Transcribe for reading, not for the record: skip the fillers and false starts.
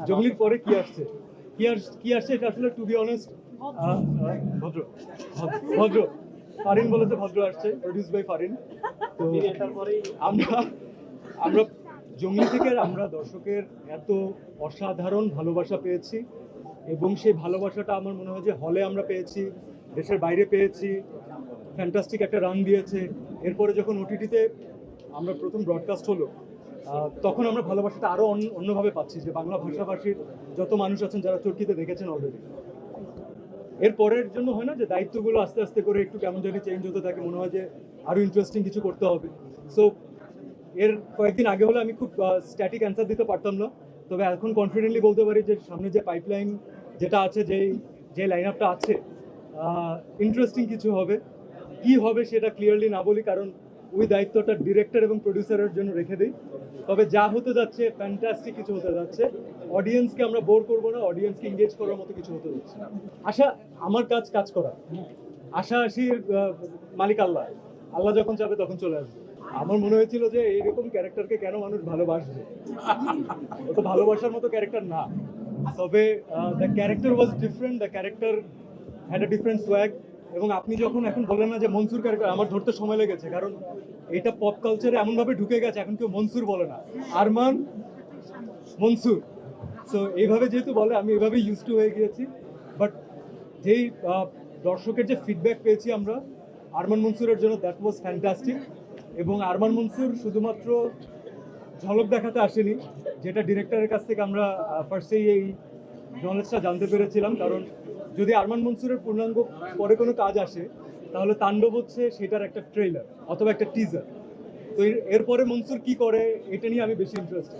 জঙ্গলির পরে কি আসছে, কি আসছে এটা আসলে টু বি অনেস্ট ভদ্র ভদ্র ফারিন বলেছে ভদ্র আসছে, প্রডিউস বাই ফারিন। তো আমরা আমরা জঙ্গলি থেকে আমরা দর্শকের এত অসাধারণ ভালোবাসা পেয়েছি, এবং সেই ভালোবাসাটা আমার মনে হয় যে হলে আমরা পেয়েছি, দেশের বাইরে পেয়েছি, ফ্যান্টাস্টিক একটা রান দিয়েছে। এরপরে যখন ওটিটিতে আমরা প্রথম ব্রডকাস্ট হলো, তখন আমরা ভালোবাসাটা আরও অন্যভাবে পাচ্ছি, যে বাংলা ভাষাভাষীর যত মানুষ আছেন যারা চরকিতে দেখেছেন অলরেডি। এর পরের জন্য হয় না যে দায়িত্বগুলো আস্তে আস্তে করে একটু কেমন জানি চেঞ্জ হতে থাকে, মনে হয় যে আরও ইন্টারেস্টিং কিছু করতে হবে। সো এর কয়েকদিন আগে হলে আমি খুব স্ট্যাটিক অ্যান্সার দিতে পারতাম না, তবে এখন কনফিডেন্টলি বলতে পারি যে সামনে যে পাইপলাইন যেটা আছে, যে লাইন আপটা আছে, ইন্টারেস্টিং কিছু হবে। কি হবে সেটা ক্লিয়ারলি না বলি, কারণ ওই দায়িত্বটা ডিরেক্টর এবং প্রডিউসারের জন্য রেখে দিই। তবে যা হতে যাচ্ছে ফ্যান্টাস্টিক কিছু হতে যাচ্ছে। অডিয়েন্সকে আমরা বোর করবো না, অডিয়েন্সকে এঙ্গেজ করার মতো কিছু হতে যাচ্ছে। আশা, আমার কাজ করা, আশাআশির মালিক আল্লাহ। আল্লাহ যখন যাবে তখন চলে আসবে। আমার মনে হয়েছিল যে এইরকম ক্যারেক্টারকে কেন মানুষ ভালোবাসবে, ও তো ভালোবাসার মতো ক্যারেক্টার না। তবে the character was different, the character had a different swag. এবং আপনি যখন এখন বলেন না যে মনসুর ক্যারেক্টার, আমার ধরতে সময় লেগেছে, কারণ এটা পপ কালচারে এমনভাবে ঢুকে গেছে এখন কেউ মনসুর বলে না, আরমান মনসুর। সো এইভাবে যেহেতু বলে আমি এইভাবেই ইউজ টু হয়ে গিয়েছি। বাট যেই দর্শকের যে ফিডব্যাক পেয়েছি আমরা আরমান মনসুরের জন্য, দ্যাট ওয়াজ ফ্যান্টাস্টিক। এবং আরমান মনসুর শুধুমাত্র ঝলক দেখাতে আসেনি, যেটা ডিরেক্টরের কাছ থেকে আমরা ফার্স্টেই এই নলেজটা জানতে পেরেছিলাম। কারণ যদি আরমান মনসুরের পূর্ণাঙ্গ পরে কোনো কাজ আসে, তাহলে তাণ্ডব হচ্ছে সেটার একটা ট্রেলার অথবা একটা টিজার। তো এরপরে মনসুর কি করে এটা নিয়ে আমি বেশি ইন্টারেস্টেড।